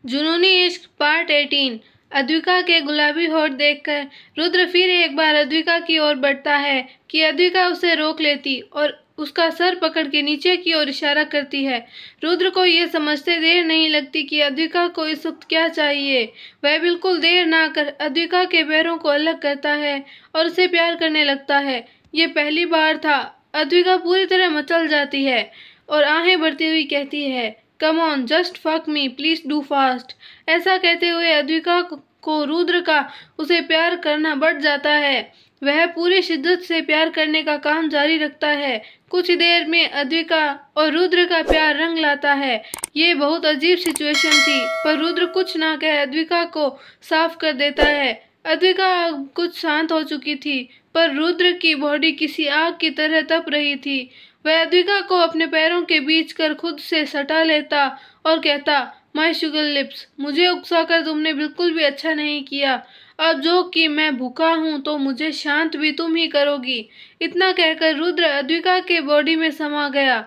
जुनूनी इश्क पार्ट 18। अद्विका के गुलाबी होठ देखकर रुद्र फिर एक बार अद्विका की ओर बढ़ता है कि अद्विका उसे रोक लेती और उसका सर पकड़ के नीचे की ओर इशारा करती है। रुद्र को ये समझते देर नहीं लगती कि अद्विका को इस वक्त क्या चाहिए। वह बिल्कुल देर ना कर अद्विका के पैरों को अलग करता है और उसे प्यार करने लगता है। ये पहली बार था। अद्विका पूरी तरह मचल जाती है और आहें भरती हुई कहती है, come on just fuck me please do fast. ऐसा कहते हुए अद्विका को रुद्र का उसे प्यार करना बढ़ जाता है। वह पूरी शिद्दत से प्यार करने का काम जारी रखता है। कुछ देर में अद्विका और रुद्र का प्यार रंग लाता है। ये बहुत अजीब सिचुएशन थी, पर रुद्र कुछ ना कह अद्विका को साफ कर देता है। अद्विका कुछ शांत हो चुकी थी, पर रुद्र की बॉडी किसी आग की तरह तप रही थी। वह अद्विका को अपने पैरों के बीच कर खुद से सटा लेता और कहता, माय शुगर लिप्स, मुझे उकसाकर तुमने बिल्कुल भी अच्छा नहीं किया। अब जो कि मैं भूखा हूँ तो मुझे शांत भी तुम ही करोगी। इतना कहकर रुद्र अद्विका के बॉडी में समा गया।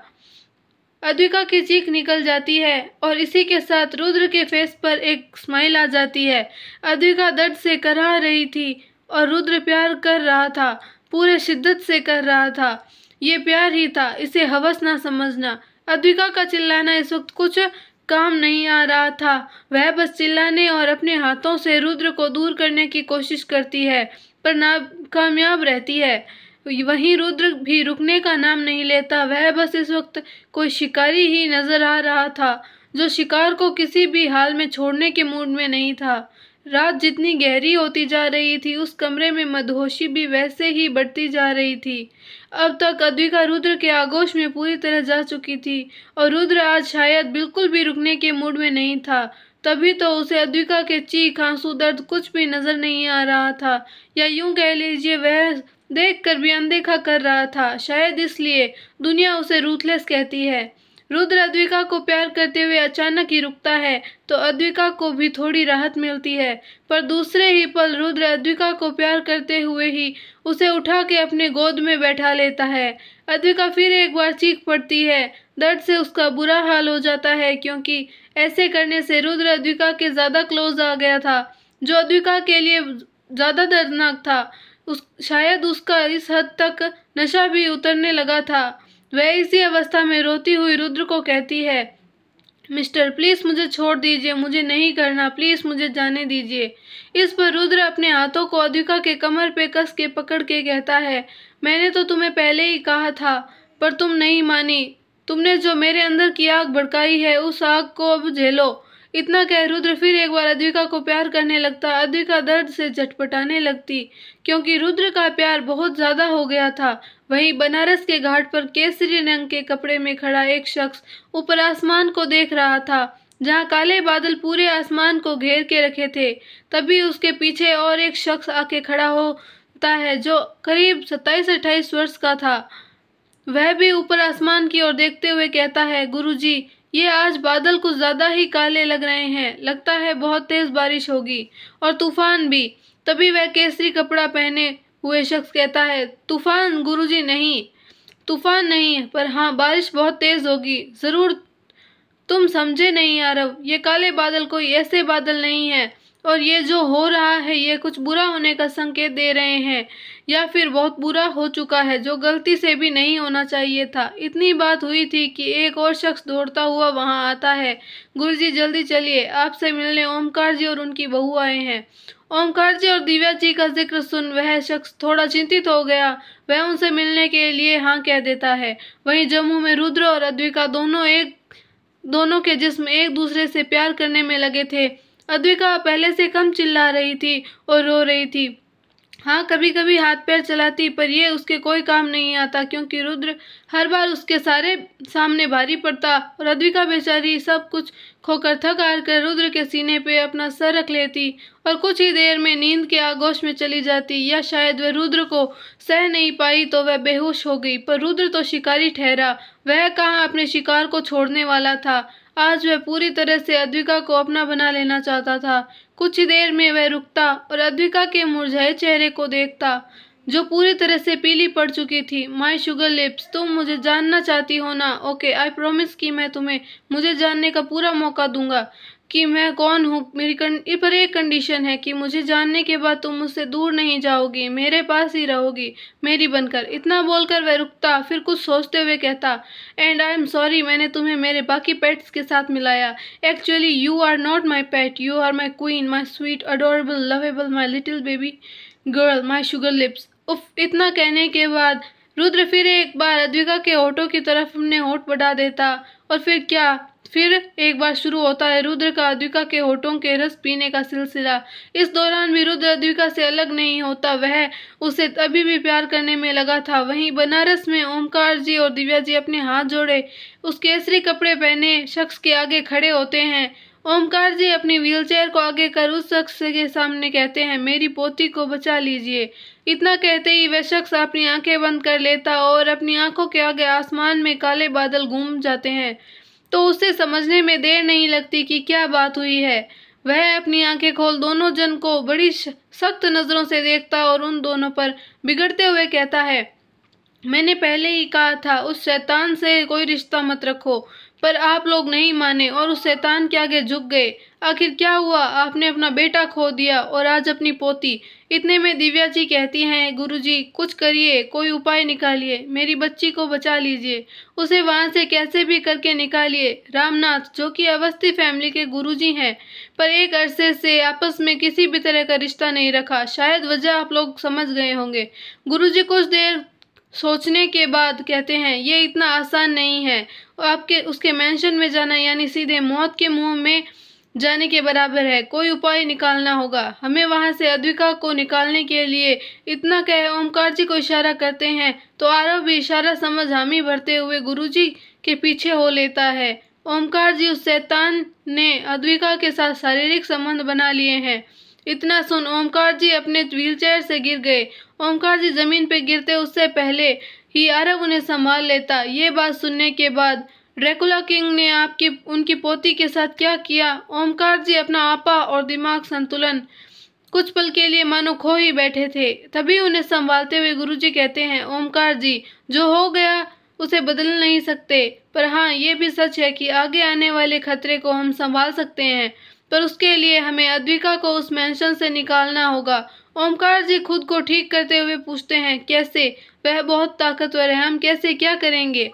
अद्विका की चीख निकल जाती है और इसी के साथ रुद्र के फेस पर एक स्माइल आ जाती है। अद्विका दर्द से कराह रही थी और रुद्र प्यार कर रहा था, पूरे शिद्दत से कर रहा था। ये प्यार ही था, इसे हवस ना समझना। अद्विका का चिल्लाना इस वक्त कुछ काम नहीं आ रहा था। वह बस चिल्लाने और अपने हाथों से रुद्र को दूर करने की कोशिश करती है, पर नाकामयाब रहती है। वहीं रुद्र भी रुकने का नाम नहीं लेता। वह बस इस वक्त कोई शिकारी ही नजर आ रहा था, जो शिकार को किसी भी हाल में छोड़ने के मूड में नहीं था। रात जितनी गहरी होती जा रही थी, उस कमरे में मदहोशी भी वैसे ही बढ़ती जा रही थी। अब तक अद्विका रुद्र के आगोश में पूरी तरह जा चुकी थी और रुद्र आज शायद बिल्कुल भी रुकने के मूड में नहीं था। तभी तो उसे अद्विका के चीख, आंसू, दर्द कुछ भी नजर नहीं आ रहा था, या यूं कह लीजिए वह देखकर भी अनदेखा कर रहा था। शायद इसलिए दुनिया उसे रूथलेस कहती है। रुद्र अद्विका को प्यार करते हुए अचानक ही रुकता है तो अद्विका को भी थोड़ी राहत मिलती है, पर दूसरे ही पल रुद्र अद्विका को प्यार करते हुए ही उसे उठा के अपने गोद में बैठा लेता है। अद्विका फिर एक बार चीख पड़ती है। दर्द से उसका बुरा हाल हो जाता है, क्योंकि ऐसे करने से रुद्र अद्विका के ज्यादा क्लोज आ गया था, जो अद्विका के लिए ज्यादा दर्दनाक था। शायद उसका इस हद तक नशा भी उतरने लगा था। वह इसी अवस्था में रोती हुई रुद्र को कहती है, मिस्टर प्लीज मुझे छोड़ दीजिए, मुझे नहीं करना, प्लीज मुझे जाने दीजिए। इस पर रुद्र अपने हाथों को अद्विका के कमर पे कस के पकड़ के कहता है, मैंने तो तुम्हें पहले ही कहा था, पर तुम नहीं मानी। तुमने जो मेरे अंदर की आग भड़काई है, उस आग को अब झेलो। इतना कह रुद्र फिर एक बार अद्विका को प्यार करने लगता। अद्विका दर्द से झटपटाने लगती, क्योंकि रुद्र का प्यार बहुत ज्यादा हो गया था। वहीं बनारस के घाट पर केसरी रंग के कपड़े में खड़ा एक शख्स ऊपर आसमान को देख रहा था, जहां काले बादल पूरे आसमान को घेर के रखे थे। तभी उसके पीछे और एक शख्स आके खड़ा होता है, जो करीब 27-28 वर्ष का था। वह भी ऊपर आसमान की ओर देखते हुए कहता है, गुरुजी, ये आज बादल कुछ ज्यादा ही काले लग रहे हैं, लगता है बहुत तेज बारिश होगी, और तूफान भी। तभी वह केसरी कपड़ा पहने हुए शख्स कहता है, तूफान गुरुजी नहीं, तूफान नहीं, पर हाँ बारिश बहुत तेज होगी जरूर। तुम समझे नहीं यारव, ये काले बादल कोई ऐसे बादल नहीं है, और ये जो हो रहा है ये कुछ बुरा होने का संकेत दे रहे हैं, या फिर बहुत बुरा हो चुका है, जो गलती से भी नहीं होना चाहिए था। इतनी बात हुई थी कि एक और शख्स दौड़ता हुआ वहां आता है, गुरुजी जल्दी चलिए, आपसे मिलने ओमकार जी और उनकी बहू आए हैं। ओमकार जी और दिव्या जी का जिक्र सुन वह शख्स थोड़ा चिंतित हो गया। वह उनसे मिलने के लिए हाँ कह देता है। वहीं जम्मू में रुद्र और अद्विका दोनों के जिस्म एक दूसरे से प्यार करने में लगे थे। अद्विका पहले से कम चिल्ला रही थी और रो रही थी। हाँ, कभी कभी हाथ पैर चलाती, पर यह उसके कोई काम नहीं आता, क्योंकि रुद्र हर बार उसके सारे सामने भारी पड़ता और अद्विका बेचारी सब कुछ खोकर थक हार कर रुद्र के सीने पे अपना सर रख लेती और कुछ ही देर में नींद के आगोश में चली जाती, या शायद वह रुद्र को सह नहीं पाई तो वह बेहोश हो गई। पर रुद्र तो शिकारी ठहरा, वह कहाँ अपने शिकार को छोड़ने वाला था। आज वह पूरी तरह से अद्विका को अपना बना लेना चाहता था। कुछ ही देर में वह रुकता और अद्विका के मुरझाए चेहरे को देखता। जो पूरी तरह से पीली पड़ चुकी थी। माय शुगर लिप्स, तुम मुझे जानना चाहती हो ना? ओके, आई प्रॉमिस कि मैं तुम्हें मुझे जानने का पूरा मौका दूंगा कि मैं कौन हूँ। पर एक कंडीशन है कि मुझे जानने के बाद तुम मुझसे दूर नहीं जाओगी, मेरे पास ही रहोगी मेरी बनकर। इतना बोलकर वह रुकता, फिर कुछ सोचते हुए कहता, एंड आई एम सॉरी, मैंने तुम्हें मेरे बाकी पेट्स के साथ मिलाया। Actually you are not my pet, you are my queen, my sweet adorable lovable my little baby girl, my sugar lips. उफ! इतना कहने के बाद रुद्र फिर एक बार अद्विका के होठों की तरफ अपने होठ बढ़ा देता, और फिर एक बार शुरू होता है रुद्र का अद्विका के होठों के रस पीने का सिलसिला। इस दौरान भी रुद्र अद्विका से अलग नहीं होता, वह उसे अभी भी प्यार करने में लगा था। वहीं बनारस में ओमकार जी और दिव्या जी अपने हाथ जोड़े उस केसरी कपड़े पहने शख्स के आगे खड़े होते हैं। ओमकार जी अपनी व्हीलचेयर को आगे कर उस शख्स के सामने कहते हैं, मेरी पोती को बचा लीजिए। इतना कहते ही वह शख्स अपनी आंखें बंद कर लेता और अपनी आंखों के आगे आसमान में काले बादल घूम जाते हैं। तो उसे समझने में देर नहीं लगती कि क्या बात हुई है। वह अपनी आंखें खोल दोनों जन को बड़ी सख्त नजरों से देखता और उन दोनों पर बिगड़ते हुए कहता है, मैंने पहले ही कहा था उस शैतान से कोई रिश्ता मत रखो, पर आप लोग नहीं माने और उस शैतान के आगे झुक गए। आखिर क्या हुआ? आपने अपना बेटा खो दिया और आज अपनी पोती। इतने में दिव्या जी कहती हैं, गुरुजी कुछ करिए, कोई उपाय निकालिए, मेरी बच्ची को बचा लीजिए, उसे वहां से कैसे भी करके निकालिए। रामनाथ, जो कि अवस्थी फैमिली के गुरुजी हैं, पर एक अरसे से आपस में किसी भी तरह का रिश्ता नहीं रखा। शायद वजह आप लोग समझ गए होंगे। गुरुजी कुछ देर सोचने के बाद कहते हैं, ये इतना आसान नहीं है। आपके उसके मेंशन में जाना यानी सीधे मौत के मुंह में जाने के बराबर है। कोई उपाय निकालना होगा हमें वहां से अद्विका को निकालने के लिए। इतना कह ओमकार जी को इशारा करते हैं तो आरव भी इशारा समझ हामी भरते हुए गुरुजी के पीछे हो लेता है। ओमकार जी, उस शैतान ने अद्विका के साथ शारीरिक संबंध बना लिए हैं। इतना सुन ओमकार जी अपने व्हीलचेयर से गिर गए। ओमकार जी जमीन पे गिरते उससे पहले ही आरव उन्हें संभाल लेता। ये बात सुनने के बाद ड्रैकुला किंग ने उनकी पोती के साथ क्या किया? ओमकार जी अपना आपा और दिमाग संतुलन कुछ पल के लिए मानो खो ही बैठे थे। तभी उन्हें संभालते हुए गुरुजी कहते हैं, ओमकार जी, जो हो गया उसे बदल नहीं सकते, पर हाँ ये भी सच है कि आगे आने वाले खतरे को हम संभाल सकते हैं, पर उसके लिए हमें अद्विका को उस मेंशन से निकालना होगा। ओमकार जी खुद को ठीक करते हुए पूछते हैं, कैसे? वह बहुत ताकतवर है, हम कैसे क्या करेंगे?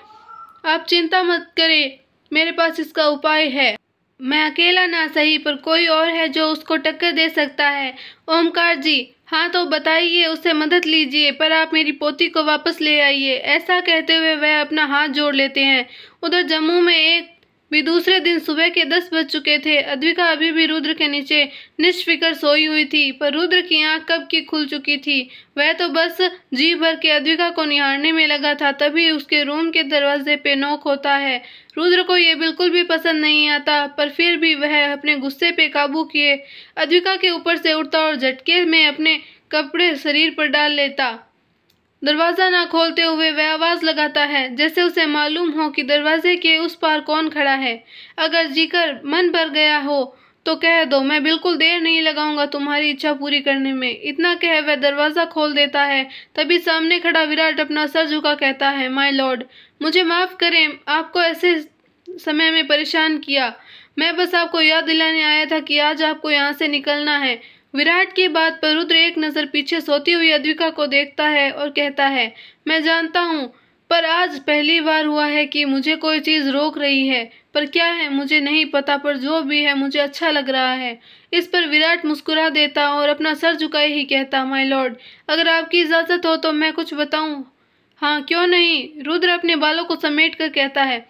आप चिंता मत करें, मेरे पास इसका उपाय है। मैं अकेला ना सही पर कोई और है जो उसको टक्कर दे सकता है। ओमकार जी, हाँ तो बताइए, उससे मदद लीजिए, पर आप मेरी पोती को वापस ले आइए। ऐसा कहते हुए वह अपना हाथ जोड़ लेते हैं। उधर जम्मू में एक भी दूसरे दिन सुबह के 10 बज चुके थे। अद्विका अभी भी रुद्र के नीचे निष्फिक्र सोई हुई थी, पर रुद्र की आंख कब की खुल चुकी थी। वह तो बस जी भर के अद्विका को निहारने में लगा था। तभी उसके रूम के दरवाजे पे नॉक होता है। रुद्र को यह बिल्कुल भी पसंद नहीं आता, पर फिर भी वह अपने गुस्से पे काबू किए अद्विका के ऊपर से उठता और झटके में अपने कपड़े शरीर पर डाल लेता। दरवाजा ना खोलते हुए वह आवाज लगाता है, जैसे उसे मालूम हो कि दरवाजे के उस पार कौन खड़ा है। अगर जीकर मन भर गया हो तो कह दो, मैं बिल्कुल देर नहीं लगाऊंगा तुम्हारी इच्छा पूरी करने में। इतना कह वह दरवाजा खोल देता है। तभी सामने खड़ा विराट अपना सर झुका कहता है, माय लॉर्ड, मुझे माफ करें, आपको ऐसे समय में परेशान किया। मैं बस आपको याद दिलाने आया था कि आज आपको यहाँ से निकलना है। विराट की बात पर रुद्र एक नजर पीछे सोती हुई अद्विका को देखता है और कहता है, मैं जानता हूँ, पर आज पहली बार हुआ है कि मुझे कोई चीज रोक रही है, पर क्या है मुझे नहीं पता, पर जो भी है मुझे अच्छा लग रहा है। इस पर विराट मुस्कुरा देता और अपना सर झुकाए ही कहता, माय लॉर्ड, अगर आपकी इजाजत हो तो मैं कुछ बताऊं? हाँ क्यों नहीं? रुद्र अपने बालों को समेट कर कहता है,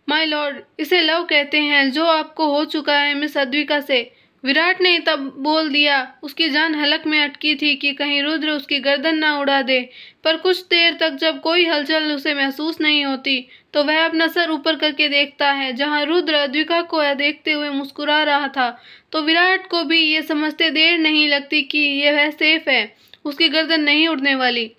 माय लॉर्ड, इसे लव कहते हैं, जो आपको हो चुका है मिस अद्विका से। विराट ने तब बोल दिया। उसकी जान हलक में अटकी थी कि कहीं रुद्र उसकी गर्दन ना उड़ा दे, पर कुछ देर तक जब कोई हलचल उसे महसूस नहीं होती तो वह अपना सर ऊपर करके देखता है जहां रुद्र अद्विका को देखते हुए मुस्कुरा रहा था। तो विराट को भी ये समझते देर नहीं लगती कि यह सेफ है, उसकी गर्दन नहीं उड़ने वाली।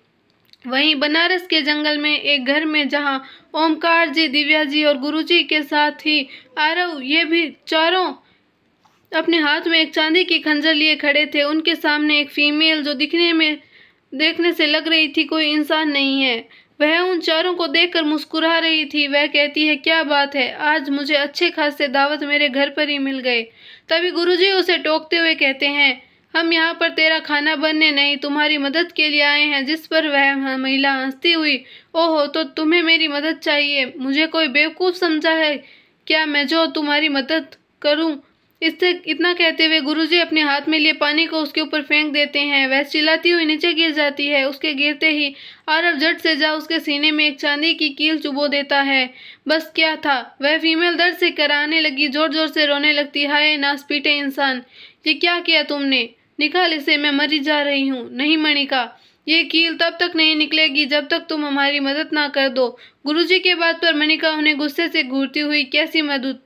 वहीं बनारस के जंगल में एक घर में जहां ओमकार जी, दिव्या जी और गुरुजी के साथ ही आरव, ये भी चारों अपने हाथ में एक चांदी की खंजर लिए खड़े थे। उनके सामने एक फीमेल जो दिखने में देखने से लग रही थी कोई इंसान नहीं है। वह उन चारों को देखकर मुस्कुरा रही थी। वह कहती है, क्या बात है, आज मुझे अच्छे खासे दावत मेरे घर पर ही मिल गए। तभी गुरुजी उसे टोकते हुए कहते हैं, हम यहाँ पर तेरा खाना बनने नहीं, तुम्हारी मदद के लिए आए हैं। जिस पर वह महिला हंसती हुई, ओहो, तो तुम्हें मेरी मदद चाहिए? मुझे कोई बेवकूफ़ समझा है क्या मैं जो तुम्हारी मदद करूं? इससे इतना कहते हुए गुरुजी अपने हाथ में लिए पानी को उसके ऊपर फेंक देते हैं। वह चिल्लाती हुई नीचे गिर जाती है। उसके गिरते ही आरव झट से जा उसके सीने में एक चांदी की कील चुभो देता है। बस क्या था, वह फीमेल दर्द से कराहने लगी, जोर जोर से रोने लगती। हाय नास पीटे इंसान, ये क्या किया तुमने? निकाल इसे, मैं मरी जा रही हूँ। नहीं मणिका, ये कील तब तक नहीं निकलेगी जब तक तुम हमारी मदद ना कर दो। गुरुजी के बात पर मणिका उन्हें गुस्से से घूरती हुई, कैसी मदद?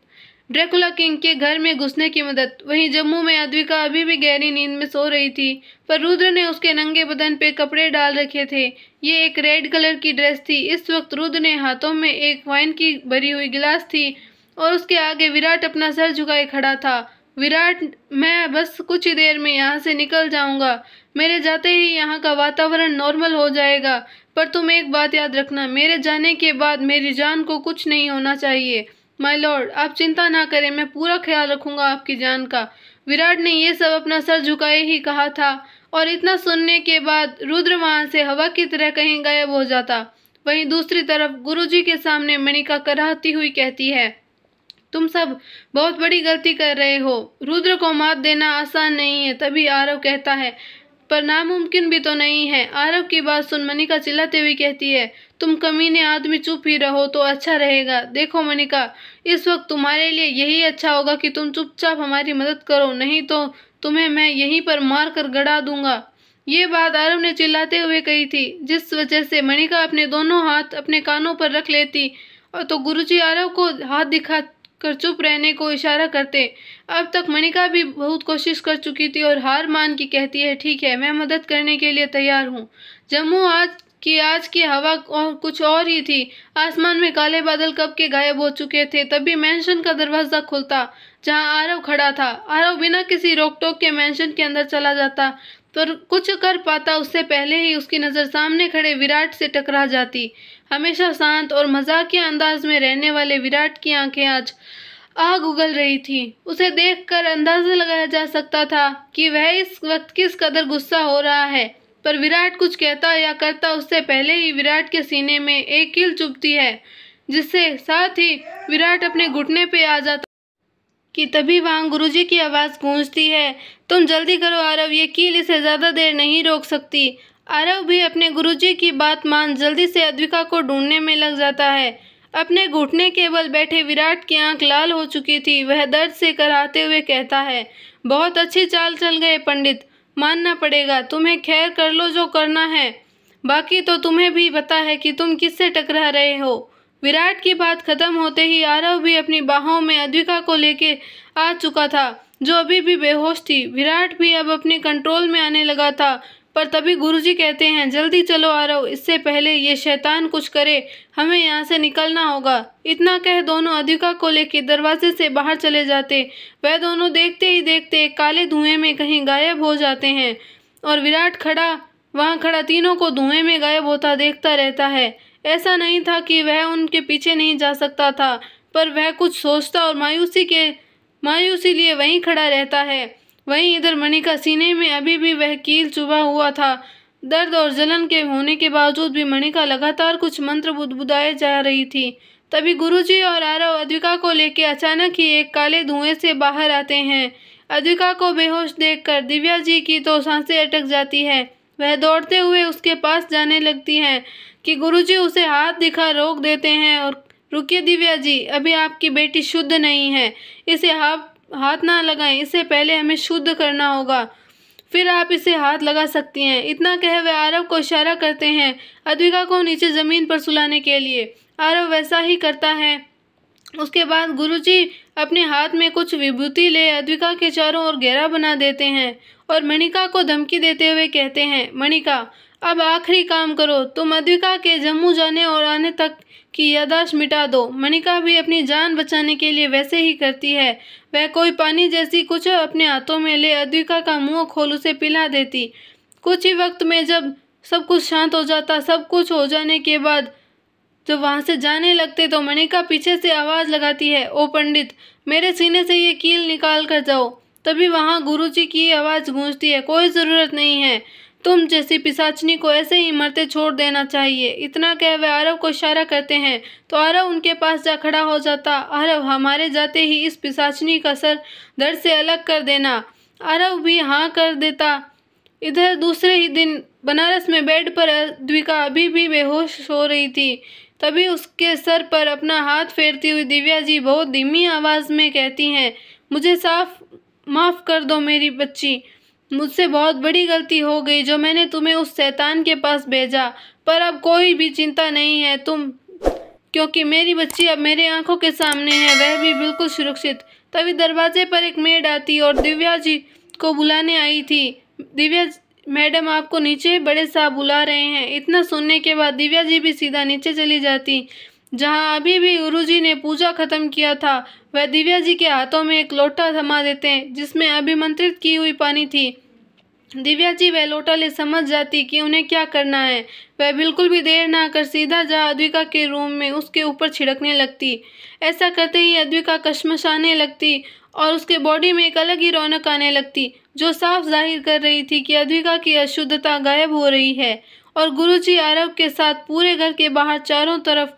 ड्रैकुला किंग के घर में घुसने की मदद। वहीं जम्मू में अद्विका अभी भी गहरी नींद में सो रही थी, पर रुद्र ने उसके नंगे बदन पे कपड़े डाल रखे थे। ये एक रेड कलर की ड्रेस थी। इस वक्त रुद्र ने हाथों में एक वाइन की भरी हुई गिलास थी और उसके आगे विराट अपना सर झुकाए खड़ा था। विराट, मैं बस कुछ ही देर में यहाँ से निकल जाऊंगा। मेरे जाते ही यहाँ का वातावरण नॉर्मल हो जाएगा, पर तुम एक बात याद रखना, मेरे जाने के बाद मेरी जान को कुछ नहीं होना चाहिए। माय लॉर्ड, आप चिंता ना करें, मैं पूरा ख्याल रखूंगा आपकी जान का। विराट ने ये सब अपना सर झुकाए ही कहा था और इतना सुनने के बाद रुद्र वहां से हवा की तरह कहीं गायब हो जाता। वहीं दूसरी तरफ गुरुजी के सामने मणिका कराहती हुई कहती है, तुम सब बहुत बड़ी गलती कर रहे हो। रुद्र को मात देना आसान नहीं है। तभी आरव कहता है, पर नामुमकिन भी तो नहीं है। आरव की बात सुन मणिका चिल्लाते हुए कहती है, तुम कमीने आदमी चुप ही रहो तो अच्छा रहेगा। देखो मणिका, इस वक्त तुम्हारे लिए यही अच्छा होगा कि तुम चुपचाप हमारी मदद करो, नहीं तो तुम्हें मैं यहीं पर मार कर गड़ा दूंगा। ये बात आरव ने चिल्लाते हुए कही थी, जिस वजह से मणिका अपने दोनों हाथ अपने कानों पर रख लेती और तो गुरुजी आरव को हाथ दिखा कर चुप रहने को इशारा करते। अब तक मणिका भी बहुत कोशिश कर चुकी थी और हार मान की कहती है, ठीक है, मैं मदद करने के लिए तैयार हूँ। जम्मू आज की हवा और कुछ और ही थी। आसमान में काले बादल कब के गायब हो चुके थे। तभी मेंशन का दरवाजा खुलता जहां आरव खड़ा था। आरव बिना किसी रोक टोक के मेंशन के अंदर चला जाता, पर कुछ कर पाता उससे पहले ही उसकी नज़र सामने खड़े विराट से टकरा जाती। हमेशा शांत और मजाकिया अंदाज में रहने वाले विराट की आंखें आज आग उगल रही थी। उसे देखकर अंदाजा लगाया जा सकता था कि वह इस वक्त किस कदर गुस्सा हो रहा है, पर विराट कुछ कहता या करता उससे पहले ही विराट के सीने में एक कील चुभती है, जिससे साथ ही विराट अपने घुटने पे आ जाता कि तभी वहां गुरुजी की आवाज़ गूंजती है, तुम जल्दी करो आरव, ये कील इसे ज़्यादा देर नहीं रोक सकती। आरव भी अपने गुरुजी की बात मान जल्दी से अद्विका को ढूंढने में लग जाता है। अपने घुटने के बल बैठे विराट की आंख लाल हो चुकी थी। वह दर्द से कराहते हुए कहता है, बहुत अच्छी चाल चल गए पंडित, मानना पड़ेगा। तुम्हें खैर कर लो जो करना है, बाकी तो तुम्हें भी पता है कि तुम किससे टकरा रहे हो। विराट की बात खत्म होते ही आरव भी अपनी बाहों में अद्विका को लेके आ चुका था, जो अभी भी बेहोश थी। विराट भी अब अपने कंट्रोल में आने लगा था, पर तभी गुरुजी कहते हैं, जल्दी चलो आरव, इससे पहले ये शैतान कुछ करे, हमें यहाँ से निकलना होगा। इतना कह दोनों अद्विका को लेकर दरवाजे से बाहर चले जाते। वह दोनों देखते ही देखते काले धुएं में कहीं गायब हो जाते हैं और विराट वहाँ खड़ा तीनों को धुएं में गायब होता देखता रहता है। ऐसा नहीं था कि वह उनके पीछे नहीं जा सकता था, पर वह कुछ सोचता और मायूसी लिए वहीं खड़ा रहता है। वहीं इधर मणिका सीने में अभी भी वह कील चुभा हुआ था। दर्द और जलन के होने के बावजूद भी मणिका लगातार कुछ मंत्र बुदबुदाए जा रही थी। तभी गुरुजी और आरव अद्विका को लेकर अचानक ही एक काले धुएं से बाहर आते हैं। अद्विका को बेहोश देखकर दिव्या जी की तो सांसें अटक जाती है। वह दौड़ते हुए उसके पास जाने लगती हैं कि गुरुजी उसे हाथ दिखा रोक देते हैं और रुकिए दिव्या जी, अभी आपकी बेटी शुद्ध नहीं है, इसे हाथ ना लगाएं, इससे पहले हमें शुद्ध करना होगा, फिर आप इसे हाथ लगा सकती हैं। इतना कह वह आरव को इशारा करते हैं अद्विका को नीचे ज़मीन पर सुलाने के लिए। आरव वैसा ही करता है। उसके बाद गुरुजी अपने हाथ में कुछ विभूति ले अद्विका के चारों ओर घेरा बना देते हैं और मणिका को धमकी देते हुए कहते हैं, मणिका अब आखिरी काम करो, तुम अद्विका के जम्मू जाने और आने तक की याददाश्त मिटा दो। मणिका भी अपनी जान बचाने के लिए वैसे ही करती है। वह कोई पानी जैसी कुछ अपने हाथों में ले अद्विका का मुंह खोल उसे पिला देती। कुछ ही वक्त में जब सब कुछ शांत हो जाता। सब कुछ हो जाने के बाद जब वहां से जाने लगते तो मनिका पीछे से आवाज लगाती है, ओ पंडित, मेरे सीने से ये कील निकाल कर जाओ। तभी वहां गुरुजी की आवाज गूंजती है, कोई जरूरत नहीं है, तुम जैसी पिशाचनी को ऐसे ही मरते छोड़ देना चाहिए। इतना कह वे आरव को इशारा करते हैं तो आरव उनके पास जा खड़ा हो जाता। आरव, हमारे जाते ही इस पिशाचनी का सर धड़ से अलग कर देना। आरव भी हाँ कर देता। इधर दूसरे ही दिन बनारस में बेड पर अद्विका अभी भी बेहोश हो रही थी। तभी उसके सर पर अपना हाथ फेरती हुई दिव्या जी बहुत धीमी आवाज में कहती हैं, मुझे साफ माफ कर दो मेरी बच्ची, मुझसे बहुत बड़ी गलती हो गई जो मैंने तुम्हें उस शैतान के पास भेजा। पर अब कोई भी चिंता नहीं है क्योंकि मेरी बच्ची अब मेरे आंखों के सामने है, वह भी बिल्कुल सुरक्षित। तभी दरवाजे पर एक मेड आती और दिव्या जी को बुलाने आई थी। दिव्या मैडम, आपको नीचे बड़े साहब बुला रहे हैं। इतना सुनने के बाद दिव्या जी भी सीधा नीचे चली जाती, जहां अभी भी गुरुजी ने पूजा खत्म किया था। वह दिव्या जी के हाथों में एक लोटा थमा देते हैं जिसमें अभिमंत्रित की हुई पानी थी। दिव्या जी वह लोटा ले समझ जाती कि उन्हें क्या करना है। वह बिल्कुल भी देर ना कर सीधा जा अद्विका के रूम में उसके ऊपर छिड़कने लगती। ऐसा करते ही अद्विका कशमशाने लगती और उसके बॉडी में एक अलग ही रौनक आने लगती, जो साफ जाहिर कर रही थी कि अद्विका की अशुद्धता गायब हो रही है। और गुरुजी आरव के साथ पूरे घर के बाहर चारों तरफ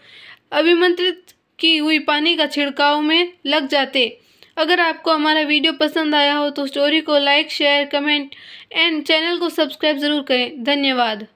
अभिमंत्रित की हुई पानी का छिड़काव में लग जाते। अगर आपको हमारा वीडियो पसंद आया हो तो स्टोरी को like, share, comment and channel को सब्सक्राइब जरूर करें। धन्यवाद।